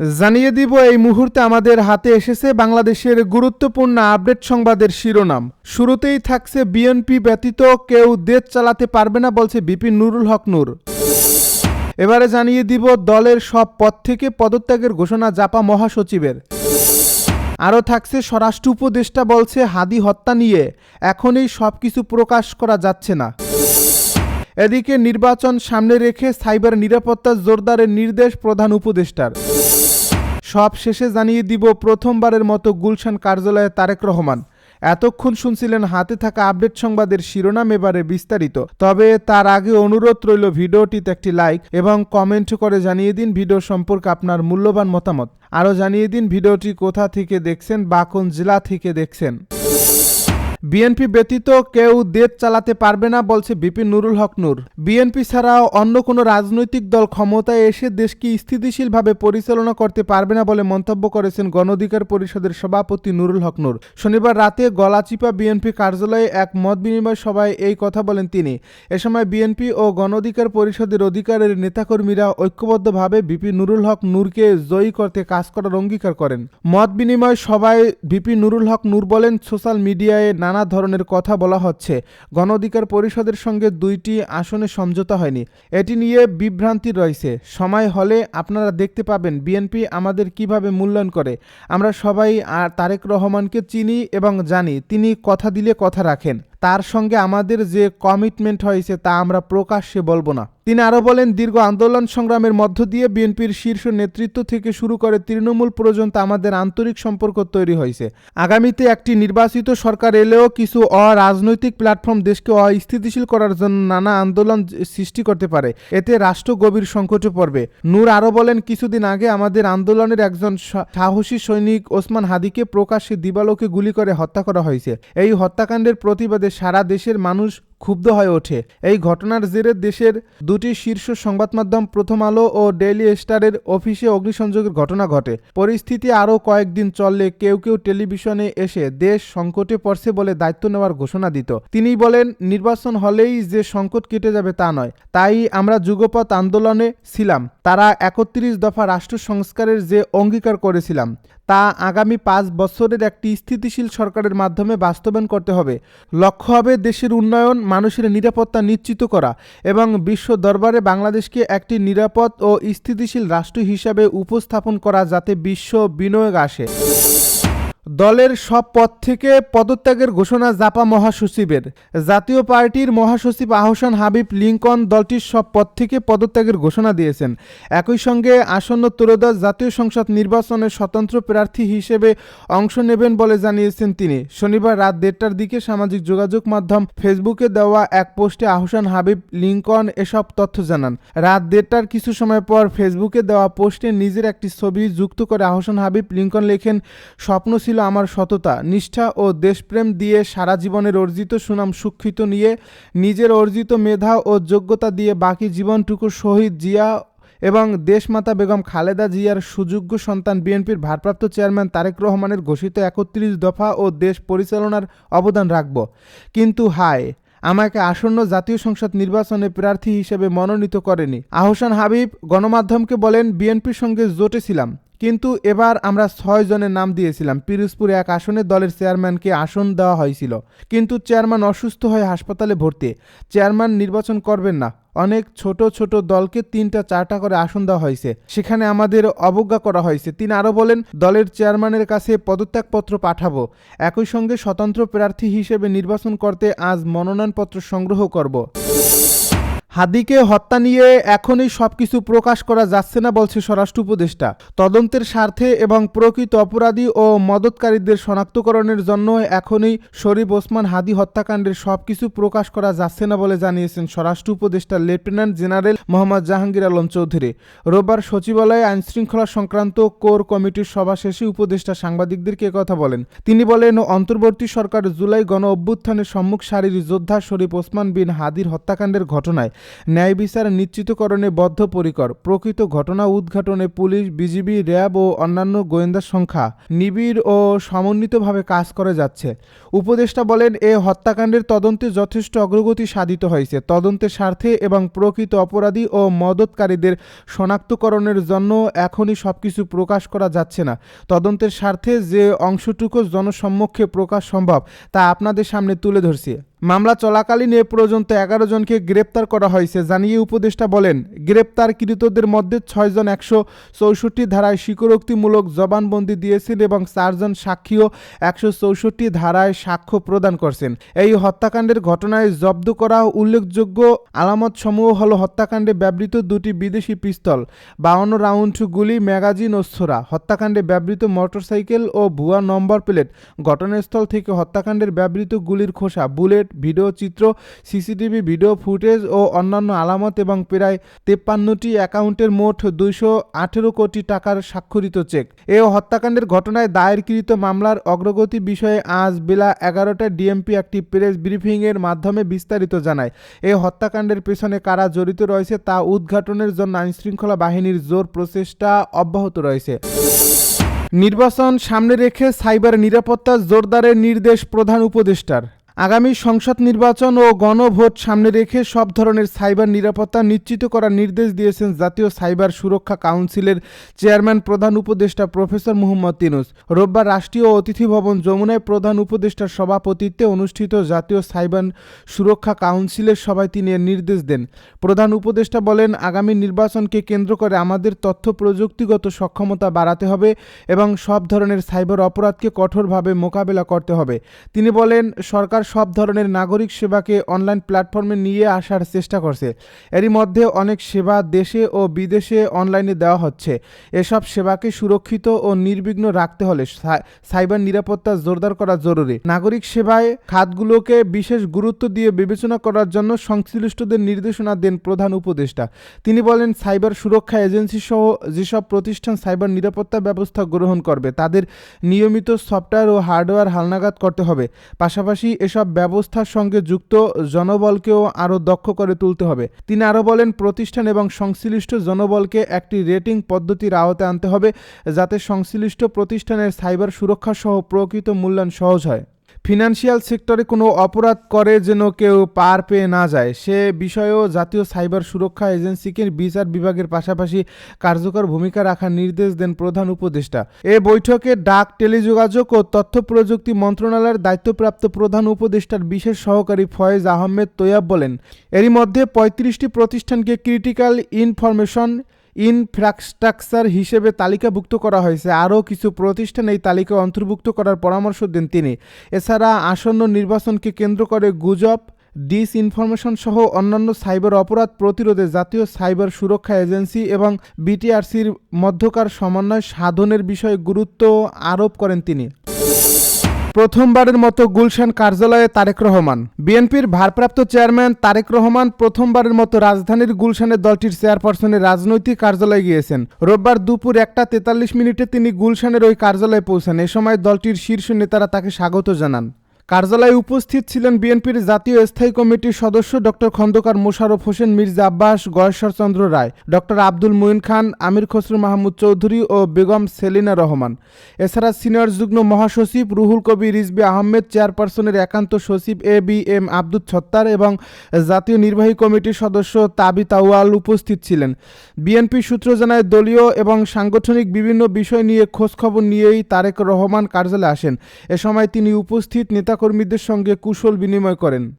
জানিয়ে দিব এই মুহূর্তে আমাদের হাতে এসেছে বাংলাদেশের গুরুত্বপূর্ণ আপডেট সংবাদের শিরোনাম। শুরুতেই থাকছে বিএনপি ব্যতীত কেউ দেশ চালাতে পারবে না বলছে ভিপি নুরুল হক নূর। এবারে জানিয়ে দিব দলের সব পদ থেকে পদত্যাগের ঘোষণা জাপা মহাসচিবের। আরও থাকছে স্বরাষ্ট্র উপদেষ্টা বলছে হাদি হত্যা নিয়ে এখনই সবকিছু প্রকাশ করা যাচ্ছে না। এদিকে নির্বাচন সামনে রেখে সাইবার নিরাপত্তা জোরদারের নির্দেশ প্রধান উপদেষ্টার। সব শেষে জানিয়ে দিব প্রথমবারের মতো গুলশান কার্যালয়ে তারেক রহমান। এতক্ষণ শুনছিলেন হাতে থাকা আপডেট সংবাদের শিরোনাম, এবারে বিস্তারিত। তবে তার আগে অনুরোধ রইল ভিডিওটিতে একটি লাইক এবং কমেন্ট করে জানিয়ে দিন ভিডিও সম্পর্কে আপনার মূল্যবান মতামত। আরও জানিয়ে দিন ভিডিওটি কোথা থেকে দেখছেন বা কোন জেলা থেকে দেখছেন। বিএনপি ব্যতীত কেউ দেশ চালাতে পারবে না বলছে ভিপি নুরুল হক নূর। বিএনপি ছাড়াও অন্য কোনো রাজনৈতিক দল ক্ষমতায় এসে দেশকে স্থিতিশীলভাবে পরিচালনা করতে পারবে না বলে মন্তব্য করেছেন গণ অধিকার পরিষদের সভাপতি নুরুল হক নূর। শনিবার রাতে গলাচিপা বিএনপি কার্যালয়ে এক মত বিনিময় সভায় এই কথা বলেন তিনি। এ সময় বিএনপি ও গণ অধিকার পরিষদের অধিকারের নেতাকর্মীরা ঐক্যবদ্ধভাবে ভিপি নুরুল হক নূরকে জয়ী করতে কাজ করার অঙ্গীকার করেন। মত বিনিময় সভায় ভিপি নুরুল হক নূর বলেন, সোশ্যাল মিডিয়ায় নানা ধরনের কথা বলা হচ্ছে। গণ অধিকার পরিষদের সঙ্গে 2টি আসনে সমঝোতা হয়নি, এটি নিয়ে বিভ্রান্তি রয়েছে। সময় হলে আপনারা দেখতে পাবেন বিএনপি আমাদের কিভাবে মূল্যায়ন করে। আমরা সবাই তারেক রহমানকে চিনি এবং জানি তিনি কথা দিলে কথা রাখেন। তার সঙ্গে আমাদের যে কমিটমেন্ট হয়েছে তা আমরা প্রকাশ্যে বলবো না। তিনি আরও বলেন, দীর্ঘ আন্দোলন সংগ্রামের মধ্য দিয়ে বিএনপির শীর্ষ নেতৃত্ব থেকে শুরু করে তৃণমূল পর্যন্ত আমাদের আন্তরিক সম্পর্ক তৈরি হয়েছে। আগামীতে একটি নির্বাচিত সরকার এলেও কিছু অরাজনৈতিক প্ল্যাটফর্ম দেশকে অস্থিতিশীল করার জন্য নানা আন্দোলন সৃষ্টি করতে পারে, এতে রাষ্ট্র গভীর সংকটে পড়বে। নূর আরও বলেন, কিছুদিন আগে আমাদের আন্দোলনের একজন সাহসী সৈনিক ওসমান হাদিকে প্রকাশ্যে দিবালোকে গুলি করে হত্যা করা হয়েছে। এই হত্যাকাণ্ডের প্রতিবাদে সারা দেশের মানুষ ক্ষুব্ধ হয়ে ওঠে। এই ঘটনার জেরে দেশের 2টি শীর্ষ সংবাদ মাধ্যম প্রথম আলো ও ডেইলি স্টারের অফিসে অগ্নিসংযোগের ঘটনা ঘটে। পরিস্থিতি আরও কয়েকদিন চললে কেউ কেউ টেলিভিশনে এসে দেশ সংকটে পড়ছে বলে দায়িত্ব নেওয়ার ঘোষণা দিত। তিনি বলেন, নির্বাচন হলেই যে সংকট কেটে যাবে তা নয়, তাই আমরা যুগপৎ আন্দোলনে ছিলাম। তারা 31 দফা রাষ্ট্র সংস্কারের যে অঙ্গীকার করেছিলাম তা আগামী 5 বছরের একটি স্থিতিশীল সরকারের মাধ্যমে বাস্তবায়ন করতে হবে। লক্ষ্য হবে দেশের উন্নয়ন, মানুষের নিরাপত্তা নিশ্চিত করা এবং বিশ্ব দরবারে বাংলাদেশকে একটি নিরাপদ ও স্থিতিশীল রাষ্ট্র হিসাবে উপস্থাপন করা, যাতে বিশ্ব বিনিয়োগ আসে। দলের সব পদ থেকে পদত্যাগের ঘোষণা জাপা মহাসচিবের। জাতীয় পার্টির মহাসচিব আহসান হাবিব লিংকন দলটির সব পদ থেকে পদত্যাগের ঘোষণা দিয়েছেন। একই সঙ্গে আসন্ন ত্রয়োদশ জাতীয় সংসদ নির্বাচনে স্বতন্ত্র প্রার্থী হিসেবে অংশ নেবেন বলে জানিয়েছেন তিনি। শনিবার রাত 1টার দিকে সামাজিক যোগাযোগ মাধ্যম ফেসবুকে দেওয়া এক পোস্টে আহসান হাবিব লিংকন এসব তথ্য জানান। রাত 1টার কিছু সময় পর ফেসবুকে দেওয়া পোস্টে নিজের একটি ছবি যুক্ত করে আহসান হাবিব লিংকন লেখেন, স্বপ্ন ছিল আমার সততা, নিষ্ঠা ও দেশপ্রেম দিয়ে সারা জীবনের অর্জিত সুনাম সুখ্যাত নিয়ে নিজের অর্জিত মেধা ও যোগ্যতা দিয়ে বাকি জীবনটুকু শহীদ জিয়া এবং দেশমাতা বেগম খালেদা জিয়ার সুযোগ্য সন্তান বিএনপির ভারপ্রাপ্ত চেয়ারম্যান তারেক রহমানের ঘোষিত 31 দফা ও দেশ পরিচালনার অবদান রাখব। কিন্তু হায়, আমাকে আসন্ন জাতীয় সংসদ নির্বাচনে প্রার্থী হিসেবে মনোনীত করেনি। আহসান হাবিব গণমাধ্যমকে বলেন, বিএনপির সঙ্গে জোটে ছিলাম, কিন্তু এবার আমরা 6 জনের নাম দিয়েছিলাম। পিরোজপুর 1 আসনে দলের চেয়ারম্যানকে আসন দেওয়া হয়েছিল, কিন্তু চেয়ারম্যান অসুস্থ হয়ে হাসপাতালে ভর্তি। চেয়ারম্যান নির্বাচন করবেন না। অনেক ছোট ছোট দলকে 3টা 4টা করে আসন দেওয়া হয়েছে, সেখানে আমাদের অবজ্ঞা করা হয়েছে। তিনি আরও বলেন, দলের চেয়ারম্যানের কাছে পদত্যাগপত্র পাঠাবো। একই সঙ্গে স্বতন্ত্র প্রার্থী হিসেবে নির্বাচন করতে আজ মনোনয়নপত্র সংগ্রহ করব। হাদিকে হত্যা নিয়ে এখনই সবকিছু প্রকাশ করা যাচ্ছে না বলছে স্বরাষ্ট্র উপদেষ্টা। তদন্তের স্বার্থে এবং প্রকৃত অপরাধী ও মদতকারীদের শনাক্তকরণের জন্য এখনই শরীফ ওসমান হাদি হত্যাকাণ্ডের সবকিছু প্রকাশ করা যাচ্ছে না বলে জানিয়েছেন স্বরাষ্ট্র উপদেষ্টা লেফটেন্যান্ট জেনারেল মোহাম্মদ জাহাঙ্গীর আলম চৌধুরী। রোববার সচিবালয়ে আইনশৃঙ্খলা সংক্রান্ত কোর কমিটির সভা শেষে উপদেষ্টা সাংবাদিকদেরকে কথা বলেন। তিনি বলেন, অন্তর্বর্তী সরকার জুলাই গণ অভ্যুত্থানের সম্মুখ সারির যোদ্ধা শরীফ ওসমান বিন হাদির হত্যাকাণ্ডের ঘটনায় ন্যায় বিচার নিশ্চিতকরণে বদ্ধপরিকর। প্রকৃত ঘটনা উদ্ঘাটনে পুলিশ, বিজিবি, র্যাব ও অন্যান্য গোয়েন্দা সংখ্যা নিবিড় ও সমন্বিতভাবে কাজ করে যাচ্ছে। উপদেষ্টা বলেন, এ হত্যাকাণ্ডের তদন্তে যথেষ্ট অগ্রগতি সাধিত হয়েছে। তদন্তের স্বার্থে এবং প্রকৃত অপরাধী ও মদতকারীদের শনাক্তকরণের জন্য এখনই সবকিছু প্রকাশ করা যাচ্ছে না। তদন্তের স্বার্থে যে অংশটুকু জনসম্মুখে প্রকাশ সম্ভব তা আপনাদের সামনে তুলে ধরছি। মামলা চলাকালীন এ পর্যন্ত 11 জনকে গ্রেপ্তার করা হয়েছে জানিয়ে উপদেষ্টা বলেন, গ্রেপ্তারকৃতদের মধ্যে 6 জন 164 ধারায় স্বীকারোক্তিমূলক জবানবন্দি দিয়েছেন এবং 4 জন সাক্ষীও 164 ধারায় সাক্ষ্য প্রদান করছেন। এই হত্যাকাণ্ডের ঘটনায় জব্দ করা উল্লেখযোগ্য আলামতসমূহ হল হত্যাকাণ্ডে ব্যবহৃত 2টি বিদেশি পিস্তল, 52 রাউন্ড গুলি, ম্যাগাজিন ও ছোরা, হত্যাকাণ্ডে ব্যবহৃত মোটরসাইকেল ও ভুয়া নম্বর প্লেট, ঘটনাস্থল থেকে হত্যাকাণ্ডের ব্যবহৃত গুলির খোসা, বুলেট, ভিডিও চিত্র, সিসিটিভি ভিডিও ফুটেজ ও অন্যান্য আলামত এবং প্রায় 53টি অ্যাকাউন্টের মোট 218 কোটি টাকার স্বাক্ষরিত চেক। এ হত্যাকাণ্ডের ঘটনায় দায়েরকৃত মামলার অগ্রগতি বিষয়ে আজ বেলা 11টায় ডিএমপি একটি প্রেস ব্রিফিংয়ের মাধ্যমে বিস্তারিত জানায়। এই হত্যাকাণ্ডের পেছনে কারা জড়িত রয়েছে তা উদ্ঘাটনের জন্য আইনশৃঙ্খলা বাহিনীর জোর প্রচেষ্টা অব্যাহত রয়েছে। নির্বাচন সামনে রেখে সাইবার নিরাপত্তা জোরদারের নির্দেশ প্রধান উপদেষ্টার। আগামী সংসদ নির্বাচন ও গণভোট সামনে রেখে সব ধরনের সাইবার নিরাপত্তা নিশ্চিত করার নির্দেশ দিয়েছেন জাতীয় সাইবার সুরক্ষা কাউন্সিলের চেয়ারম্যান প্রধান উপদেষ্টা প্রফেসর মোহাম্মদ ইউনূস। রোববার রাষ্ট্রীয় অতিথি ভবন যমুনায় প্রধান উপদেষ্টার সভাপতিত্বে অনুষ্ঠিত জাতীয় সাইবার সুরক্ষা কাউন্সিলের সভায় তিনি এর নির্দেশ দেন। প্রধান উপদেষ্টা বলেন, আগামী নির্বাচনকে কেন্দ্র করে আমাদের তথ্য প্রযুক্তিগত সক্ষমতা বাড়াতে হবে এবং সব ধরনের সাইবার অপরাধকে কঠোরভাবে মোকাবেলা করতে হবে। তিনি বলেন, সরকার সব ধরনের নাগরিক সেবাকে অনলাইন প্ল্যাটফর্মে নিয়ে আসার চেষ্টা করছে। এরই মধ্যে অনেক সেবা দেশে ও বিদেশে অনলাইনে দেওয়া হচ্ছে। এসব সেবাকে সুরক্ষিত ও নির্বিঘ্ন রাখতে হলে সাইবার নিরাপত্তা জোরদার করা জরুরি। নাগরিক সেবায় খাতগুলোকে বিশেষ গুরুত্ব দিয়ে বিবেচনা করার জন্য সংশ্লিষ্টদের নির্দেশনা দেন প্রধান উপদেষ্টা। তিনি বলেন, সাইবার সুরক্ষা এজেন্সি সহ যেসব প্রতিষ্ঠান সাইবার নিরাপত্তা ব্যবস্থা গ্রহণ করবে তাদের নিয়মিত সফটওয়্যার ও হার্ডওয়্যার হালনাগাদ করতে হবে। পাশাপাশি এসব ব্যবস্থার সঙ্গে যুক্ত জনবলকেও আরও দক্ষ করে তুলতে হবে। তিনি আরও বলেন, প্রতিষ্ঠান এবং সংশ্লিষ্ট জনবলকে একটি রেটিং পদ্ধতির আওতায় আনতে হবে যাতে সংশ্লিষ্ট প্রতিষ্ঠানের সাইবার সুরক্ষা সহ প্রকৃত মূল্যায়ন সহজ হয়। ফিনান্সিয়াল সেক্টরে কোনো অপরাধ করে যেন কেউ পার পেয়ে না যায় সে বিষয়েও জাতীয় সাইবার সুরক্ষা এজেন্সিকে বিচার বিভাগের পাশাপাশি কার্যকর ভূমিকা রাখার নির্দেশ দেন প্রধান উপদেষ্টা। এ বৈঠকে ডাক, টেলিযোগাযোগ ও তথ্য প্রযুক্তি মন্ত্রণালয়ের দায়িত্বপ্রাপ্ত প্রধান উপদেষ্টার বিশেষ সহকারী ফয়েজ আহমেদ তৈয়াব বলেন, এরই মধ্যে 35টি প্রতিষ্ঠানকে ক্রিটিক্যাল ইনফরমেশন ইনফ্রাস্ট্রাকচার হিসেবে তালিকাভুক্ত করা হয়েছে। আরও কিছু প্রতিষ্ঠান এই তালিকায় অন্তর্ভুক্ত করার পরামর্শ দেন তিনি। এছাড়া আসন্ন নির্বাচনকে কেন্দ্র করে গুজব, ডিসইনফরমেশন সহ অন্যান্য সাইবার অপরাধ প্রতিরোধে জাতীয় সাইবার সুরক্ষা এজেন্সি এবং বিটিআরসির মধ্যকার সমন্বয় সাধনের বিষয়ে গুরুত্ব আরোপ করেন তিনি। প্রথমবারের মতো গুলশান কার্যালয়ে তারেক রহমান। বিএনপির ভারপ্রাপ্ত চেয়ারম্যান তারেক রহমান প্রথমবারের মতো রাজধানীর গুলশানে দলটির চেয়ারপারসনের রাজনৈতিক কার্যালয়ে গিয়েছেন। রোববার দুপুর 1:43 তিনি গুলশানের ওই কার্যালয়ে পৌঁছান। এ সময় দলটির শীর্ষ নেতারা তাকে স্বাগত জানান। কার্যালয়ে উপস্থিত ছিলেন বিএনপির জাতীয় স্থায়ী কমিটির সদস্য ডক্টর খন্দকার মোশাররফ হোসেন, মির্জা আব্বাস, গয়েশ্বরচন্দ্র রায়, ডক্টর আব্দুল মুইন খান, আমির খসরু মাহমুদ চৌধুরী ও বেগম সেলিনা রহমান। এছাড়া সিনিয়র যুগ্ম মহাসচিব রুহুল কবির রিজভী আহমেদ, চেয়ারপারসনের একান্ত সচিব এ.বি.এম. আব্দুল ছত্তার এবং জাতীয় নির্বাহী কমিটির সদস্য তাবিত আউয়াল উপস্থিত ছিলেন। বিএনপি সূত্র জানায়, দলীয় এবং সাংগঠনিক বিভিন্ন বিষয় নিয়ে খোঁজখবর নিয়েই তারেক রহমান কার্যালয়ে আসেন। এ সময় তিনি উপস্থিত নেতাকর্মীদের সঙ্গে কুশল বিনিময় করেন।